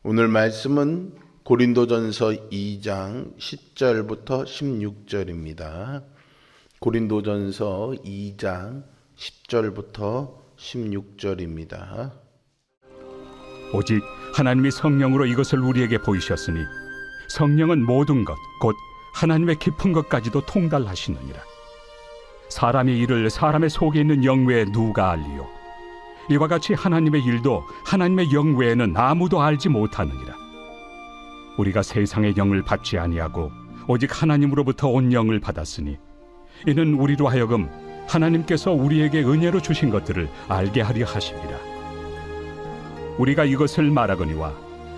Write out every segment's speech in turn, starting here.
오늘 말씀은 고린도전서 2장 10절부터 16절입니다. 고린도전서 2장 10절부터 16절입니다. 오직 하나님이 성령으로 이것을 우리에게 보이셨으니 성령은 모든 것 곧 하나님의 깊은 것까지도 통달하시느니라. 사람의 일을 사람의 속에 있는 영 외에 누가 알리요? 이와 같이 하나님의 일도 하나님의 영 외에는 아무도 알지 못하느니라. 우리가 세상의 영을 받지 아니하고 오직 하나님으로부터 온 영을 받았으니 이는 우리로 하여금 하나님께서 우리에게 은혜로 주신 것들을 알게 하려 하심이라. 우리가 이것을 말하거니와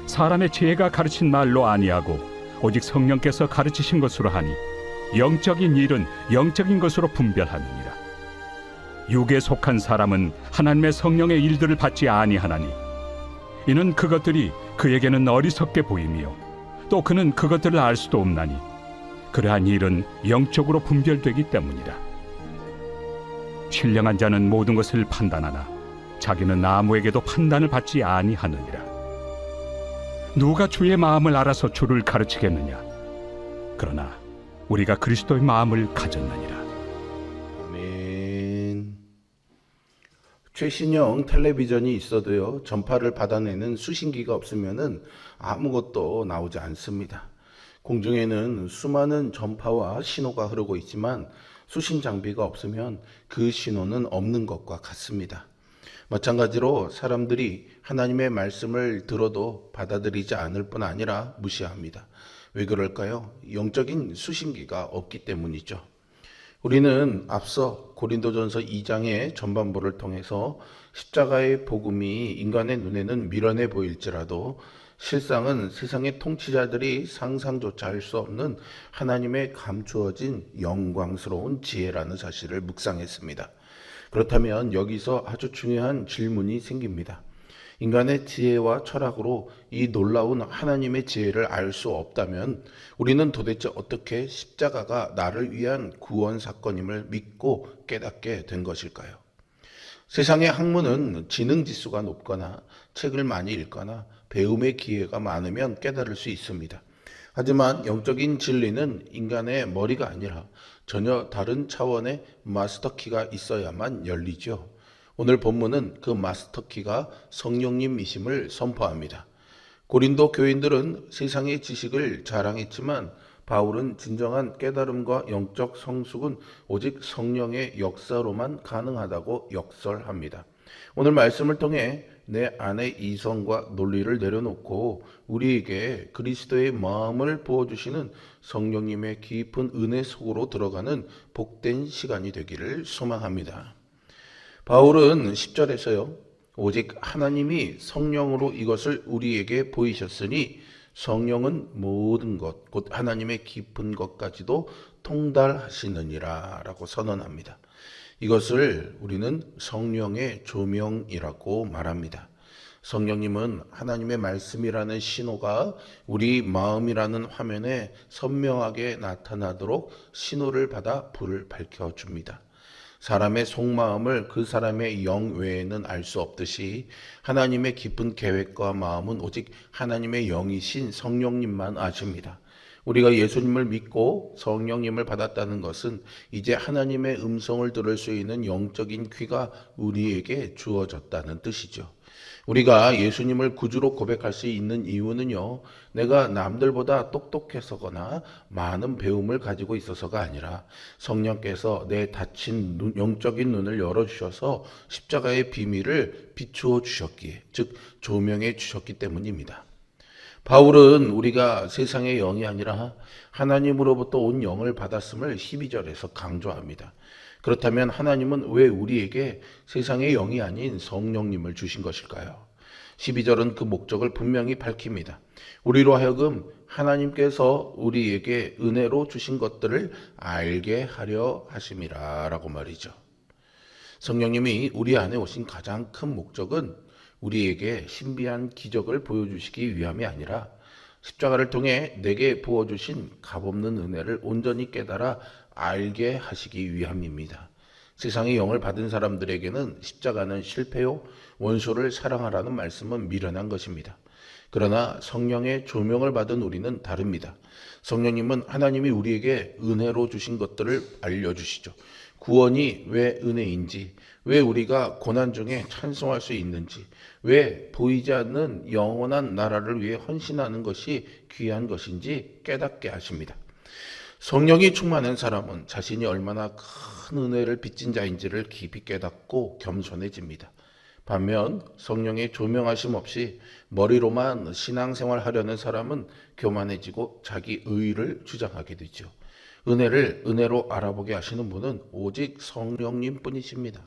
사람의 지혜가 가르친 말로 아니하고 오직 성령께서 가르치신 것으로 하니 영적인 일은 영적인 것으로 분별하느니라. 육에 속한 사람은 하나님의 성령의 일들을 받지 아니하나니 이는 그것들이 그에게는 어리석게 보이며 또 그는 그것들을 알 수도 없나니 그러한 일은 영적으로 분별되기 때문이라. 신령한 자는 모든 것을 판단하나 자기는 아무에게도 판단을 받지 아니하느니라. 누가 주의 마음을 알아서 주를 가르치겠느냐? 그러나 우리가 그리스도의 마음을 가졌느니라. 아멘. 최신형 텔레비전이 있어도요, 전파를 받아내는 수신기가 없으면은 아무것도 나오지 않습니다. 공중에는 수많은 전파와 신호가 흐르고 있지만 수신 장비가 없으면 그 신호는 없는 것과 같습니다. 마찬가지로 사람들이 하나님의 말씀을 들어도 받아들이지 않을 뿐 아니라 무시합니다. 왜 그럴까요? 영적인 수신기가 없기 때문이죠. 우리는 앞서 고린도전서 2장의 전반부를 통해서 십자가의 복음이 인간의 눈에는 미련해 보일지라도 실상은 세상의 통치자들이 상상조차 할 수 없는 하나님의 감추어진 영광스러운 지혜라는 사실을 묵상했습니다. 그렇다면 여기서 아주 중요한 질문이 생깁니다. 인간의 지혜와 철학으로 이 놀라운 하나님의 지혜를 알 수 없다면 우리는 도대체 어떻게 십자가가 나를 위한 구원 사건임을 믿고 깨닫게 된 것일까요? 세상의 학문은 지능 지수가 높거나 책을 많이 읽거나 배움의 기회가 많으면 깨달을 수 있습니다. 하지만 영적인 진리는 인간의 머리가 아니라 전혀 다른 차원의 마스터키가 있어야만 열리죠. 오늘 본문은 그 마스터키가 성령님이심을 선포합니다. 고린도 교인들은 세상의 지식을 자랑했지만 바울은 진정한 깨달음과 영적 성숙은 오직 성령의 역사로만 가능하다고 역설합니다. 오늘 말씀을 통해 내 안의 이성과 논리를 내려놓고 우리에게 그리스도의 마음을 부어주시는 성령님의 깊은 은혜 속으로 들어가는 복된 시간이 되기를 소망합니다. 바울은 10절에서요. 오직 하나님이 성령으로 이것을 우리에게 보이셨으니 성령은 모든 것, 곧 하나님의 깊은 것까지도 통달하시느니라 라고 선언합니다. 이것을 우리는 성령의 조명이라고 말합니다. 성령님은 하나님의 말씀이라는 신호가 우리 마음이라는 화면에 선명하게 나타나도록 신호를 받아 불을 밝혀줍니다. 사람의 속마음을 그 사람의 영 외에는 알 수 없듯이 하나님의 깊은 계획과 마음은 오직 하나님의 영이신 성령님만 아십니다. 우리가 예수님을 믿고 성령님을 받았다는 것은 이제 하나님의 음성을 들을 수 있는 영적인 귀가 우리에게 주어졌다는 뜻이죠. 우리가 예수님을 구주로 고백할 수 있는 이유는요, 내가 남들보다 똑똑해서거나 많은 배움을 가지고 있어서가 아니라 성령께서 내 닫힌 영적인 눈을 열어주셔서 십자가의 비밀을 비추어 주셨기에, 즉 조명해 주셨기 때문입니다. 바울은 우리가 세상의 영이 아니라 하나님으로부터 온 영을 받았음을 12절에서 강조합니다. 그렇다면 하나님은 왜 우리에게 세상의 영이 아닌 성령님을 주신 것일까요? 12절은 그 목적을 분명히 밝힙니다. 우리로 하여금 하나님께서 우리에게 은혜로 주신 것들을 알게 하려 하심이라 라고 말이죠. 성령님이 우리 안에 오신 가장 큰 목적은 우리에게 신비한 기적을 보여주시기 위함이 아니라 십자가를 통해 내게 부어주신 값없는 은혜를 온전히 깨달아 알게 하시기 위함입니다. 세상의 영을 받은 사람들에게는 십자가는 실패요, 원수를 사랑하라는 말씀은 미련한 것입니다. 그러나 성령의 조명을 받은 우리는 다릅니다. 성령님은 하나님이 우리에게 은혜로 주신 것들을 알려주시죠. 구원이 왜 은혜인지, 왜 우리가 고난 중에 찬송할 수 있는지, 왜 보이지 않는 영원한 나라를 위해 헌신하는 것이 귀한 것인지 깨닫게 하십니다. 성령이 충만한 사람은 자신이 얼마나 큰 은혜를 빚진 자인지를 깊이 깨닫고 겸손해집니다. 반면 성령의 조명하심 없이 머리로만 신앙생활 하려는 사람은 교만해지고 자기 의의를 주장하게 되죠. 은혜를 은혜로 알아보게 하시는 분은 오직 성령님 뿐이십니다.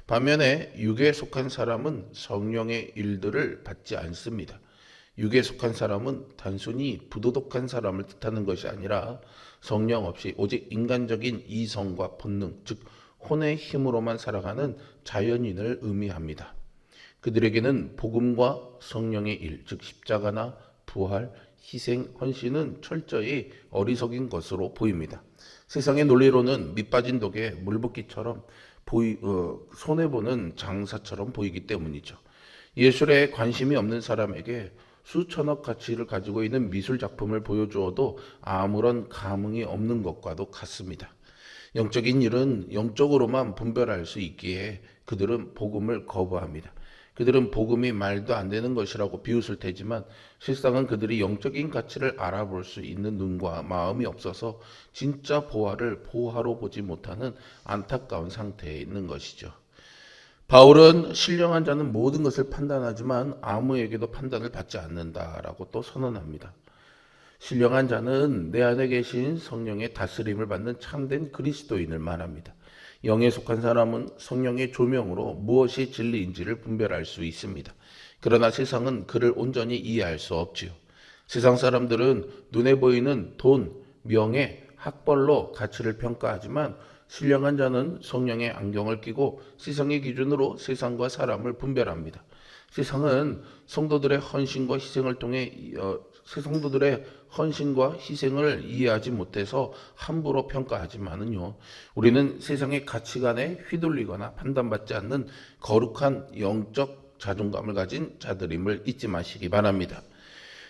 반면에 육에 속한 사람은 성령의 일들을 받지 않습니다. 육에 속한 사람은 단순히 부도덕한 사람을 뜻하는 것이 아니라 성령 없이 오직 인간적인 이성과 본능, 즉 혼의 힘으로만 살아가는 자연인을 의미합니다. 그들에게는 복음과 성령의 일, 즉 십자가나 부활, 희생, 헌신은 철저히 어리석인 것으로 보입니다. 세상의 논리로는 밑빠진 독에 물붓기처럼 손해보는 장사처럼 보이기 때문이죠. 예술에 관심이 없는 사람에게 수천억 가치를 가지고 있는 미술 작품을 보여주어도 아무런 감흥이 없는 것과도 같습니다. 영적인 일은 영적으로만 분별할 수 있기에 그들은 복음을 거부합니다. 그들은 복음이 말도 안 되는 것이라고 비웃을 테지만 실상은 그들이 영적인 가치를 알아볼 수 있는 눈과 마음이 없어서 진짜 보화를 보화로 보지 못하는 안타까운 상태에 있는 것이죠. 바울은 신령한 자는 모든 것을 판단하지만 아무에게도 판단을 받지 않는다라고 또 선언합니다. 신령한 자는 내 안에 계신 성령의 다스림을 받는 참된 그리스도인을 말합니다. 영에 속한 사람은 성령의 조명으로 무엇이 진리인지를 분별할 수 있습니다. 그러나 세상은 그를 온전히 이해할 수 없지요. 세상 사람들은 눈에 보이는 돈, 명예, 학벌로 가치를 평가하지만 신령한 자는 성령의 안경을 끼고 세상의 기준으로 세상과 사람을 분별합니다. 세상은 성도들의 헌신과 희생을 통해 성도들의 헌신과 희생을 이해하지 못해서 함부로 평가하지만은요, 우리는 세상의 가치관에 휘둘리거나 판단받지 않는 거룩한 영적 자존감을 가진 자들임을 잊지 마시기 바랍니다.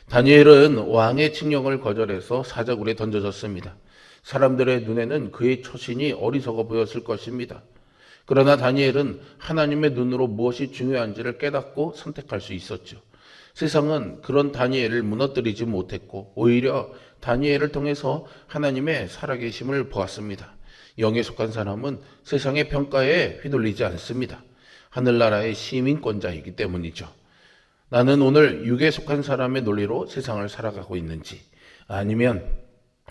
다니엘은 왕의 칙령을 거절해서 사자굴에 던져졌습니다. 사람들의 눈에는 그의 처신이 어리석어 보였을 것입니다. 그러나 다니엘은 하나님의 눈으로 무엇이 중요한지를 깨닫고 선택할 수 있었죠. 세상은 그런 다니엘을 무너뜨리지 못했고 오히려 다니엘을 통해서 하나님의 살아계심을 보았습니다. 영에 속한 사람은 세상의 평가에 휘둘리지 않습니다. 하늘나라의 시민권자이기 때문이죠. 나는 오늘 육에 속한 사람의 논리로 세상을 살아가고 있는지, 아니면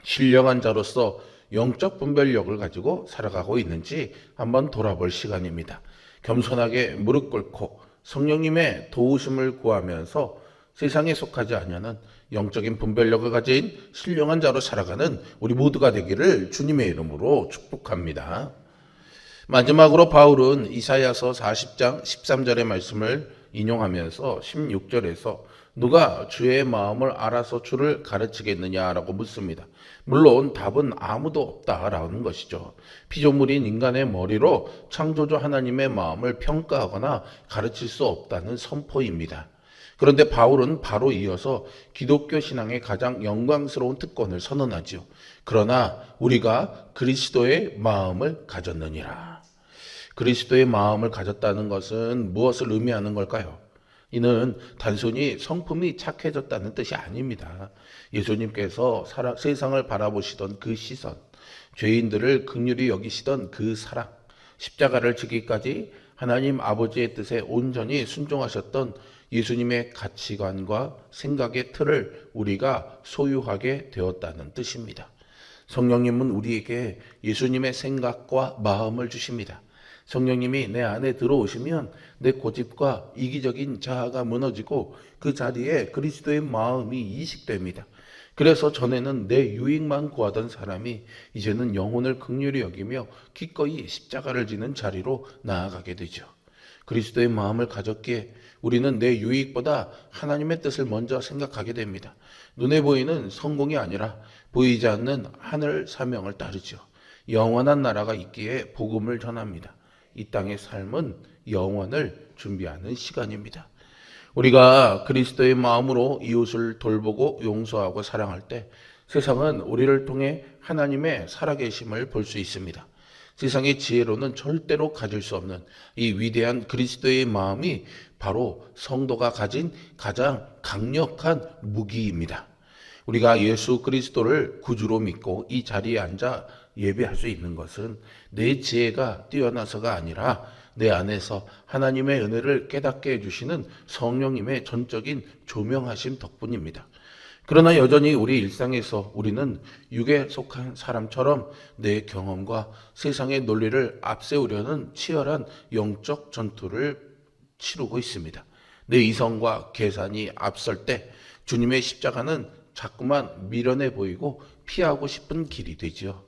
신령한 자로서 영적 분별력을 가지고 살아가고 있는지 한번 돌아볼 시간입니다. 겸손하게 무릎 꿇고 성령님의 도우심을 구하면서 세상에 속하지 않는 영적인 분별력을 가진 신령한 자로 살아가는 우리 모두가 되기를 주님의 이름으로 축복합니다. 마지막으로 바울은 이사야서 40장 13절의 말씀을 인용하면서 16절에서 누가 주의 마음을 알아서 주를 가르치겠느냐라고 묻습니다. 물론 답은 아무도 없다라는 것이죠. 피조물인 인간의 머리로 창조주 하나님의 마음을 평가하거나 가르칠 수 없다는 선포입니다. 그런데 바울은 바로 이어서 기독교 신앙의 가장 영광스러운 특권을 선언하지요. 그러나 우리가 그리스도의 마음을 가졌느니라. 그리스도의 마음을 가졌다는 것은 무엇을 의미하는 걸까요? 이는 단순히 성품이 착해졌다는 뜻이 아닙니다. 예수님께서 세상을 바라보시던 그 시선, 죄인들을 긍휼히 여기시던 그 사랑, 십자가를 지기까지 하나님 아버지의 뜻에 온전히 순종하셨던 예수님의 가치관과 생각의 틀을 우리가 소유하게 되었다는 뜻입니다. 성령님은 우리에게 예수님의 생각과 마음을 주십니다. 성령님이 내 안에 들어오시면 내 고집과 이기적인 자아가 무너지고 그 자리에 그리스도의 마음이 이식됩니다. 그래서 전에는 내 유익만 구하던 사람이 이제는 영혼을 긍휼히 여기며 기꺼이 십자가를 지는 자리로 나아가게 되죠. 그리스도의 마음을 가졌기에 우리는 내 유익보다 하나님의 뜻을 먼저 생각하게 됩니다. 눈에 보이는 성공이 아니라 보이지 않는 하늘 사명을 따르죠. 영원한 나라가 있기에 복음을 전합니다. 이 땅의 삶은 영원을 준비하는 시간입니다. 우리가 그리스도의 마음으로 이웃을 돌보고 용서하고 사랑할 때 세상은 우리를 통해 하나님의 살아계심을 볼 수 있습니다. 세상의 지혜로는 절대로 가질 수 없는 이 위대한 그리스도의 마음이 바로 성도가 가진 가장 강력한 무기입니다. 우리가 예수 그리스도를 구주로 믿고 이 자리에 앉아 예배할 수 있는 것은 내 지혜가 뛰어나서가 아니라 내 안에서 하나님의 은혜를 깨닫게 해주시는 성령님의 전적인 조명하심 덕분입니다. 그러나 여전히 우리 일상에서 우리는 육에 속한 사람처럼 내 경험과 세상의 논리를 앞세우려는 치열한 영적 전투를 치르고 있습니다. 내 이성과 계산이 앞설 때 주님의 십자가는 자꾸만 미련해 보이고 피하고 싶은 길이 되지요.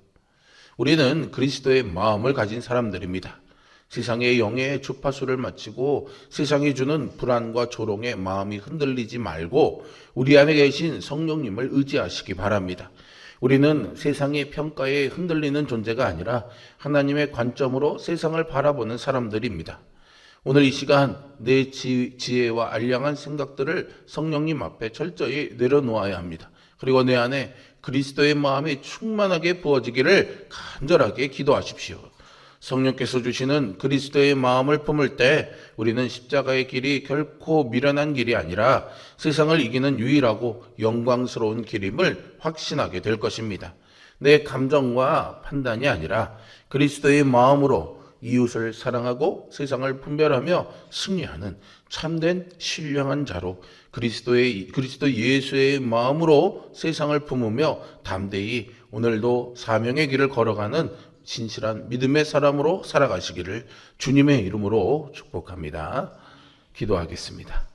우리는 그리스도의 마음을 가진 사람들입니다. 세상의 영의 주파수를 마치고 세상이 주는 불안과 조롱에 마음이 흔들리지 말고 우리 안에 계신 성령님을 의지하시기 바랍니다. 우리는 세상의 평가에 흔들리는 존재가 아니라 하나님의 관점으로 세상을 바라보는 사람들입니다. 오늘 이 시간 내 지혜와 알량한 생각들을 성령님 앞에 철저히 내려놓아야 합니다. 그리고 내 안에 그리스도의 마음이 충만하게 부어지기를 간절하게 기도하십시오. 성령께서 주시는 그리스도의 마음을 품을 때 우리는 십자가의 길이 결코 미련한 길이 아니라 세상을 이기는 유일하고 영광스러운 길임을 확신하게 될 것입니다. 내 감정과 판단이 아니라 그리스도의 마음으로 이웃을 사랑하고 세상을 분별하며 승리하는 참된 신령한 자로 그리스도 예수의 마음으로 세상을 품으며 담대히 오늘도 사명의 길을 걸어가는 진실한 믿음의 사람으로 살아가시기를 주님의 이름으로 축복합니다. 기도하겠습니다.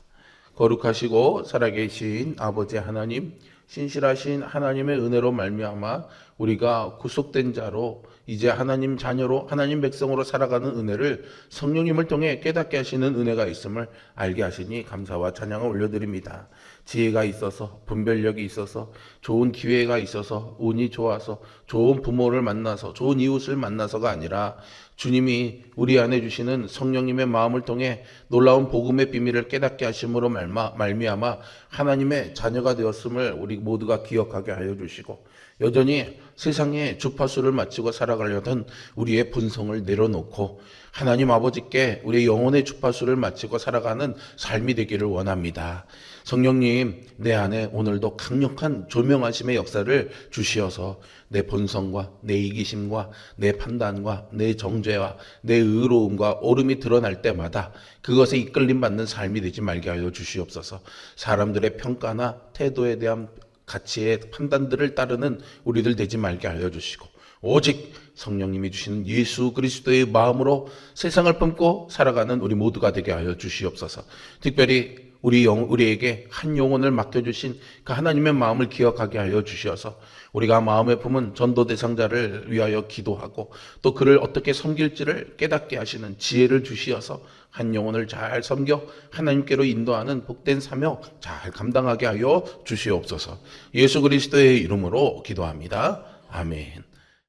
거룩하시고 살아계신 아버지 하나님, 신실하신 하나님의 은혜로 말미암아 우리가 구속된 자로 이제 하나님 자녀로 하나님 백성으로 살아가는 은혜를 성령님을 통해 깨닫게 하시는 은혜가 있음을 알게 하시니 감사와 찬양을 올려드립니다. 지혜가 있어서 분별력이 있어서 좋은 기회가 있어서 운이 좋아서 좋은 부모를 만나서 좋은 이웃을 만나서가 아니라 주님이 우리 안에 주시는 성령님의 마음을 통해 놀라운 복음의 비밀을 깨닫게 하심으로 말미암아 하나님의 자녀가 되었음을 우리 모두가 기억하게 하여 주시고 여전히 세상의 주파수를 마치고 살아가려던 우리의 본성을 내려놓고 하나님 아버지께 우리의 영혼의 주파수를 마치고 살아가는 삶이 되기를 원합니다. 성령님, 내 안에 오늘도 강력한 조명하심의 역사를 주시어서 내 본성과 내 이기심과 내 판단과 내 정죄와 내 의로움과 옳음이 드러날 때마다 그것에 이끌림 받는 삶이 되지 말게 하여 주시옵소서. 사람들의 평가나 태도에 대한 가치의 판단들을 따르는 우리들 되지 말게 알려 주시고 오직 성령님이 주시는 예수 그리스도의 마음으로 세상을 품고 살아가는 우리 모두가 되게 하여 주시옵소서. 특별히 우리에게 한 영혼을 맡겨주신 그 하나님의 마음을 기억하게 하여 주시어서 우리가 마음에 품은 전도 대상자를 위하여 기도하고 또 그를 어떻게 섬길지를 깨닫게 하시는 지혜를 주시어서 한 영혼을 잘 섬겨 하나님께로 인도하는 복된 사명 잘 감당하게 하여 주시옵소서. 예수 그리스도의 이름으로 기도합니다. 아멘.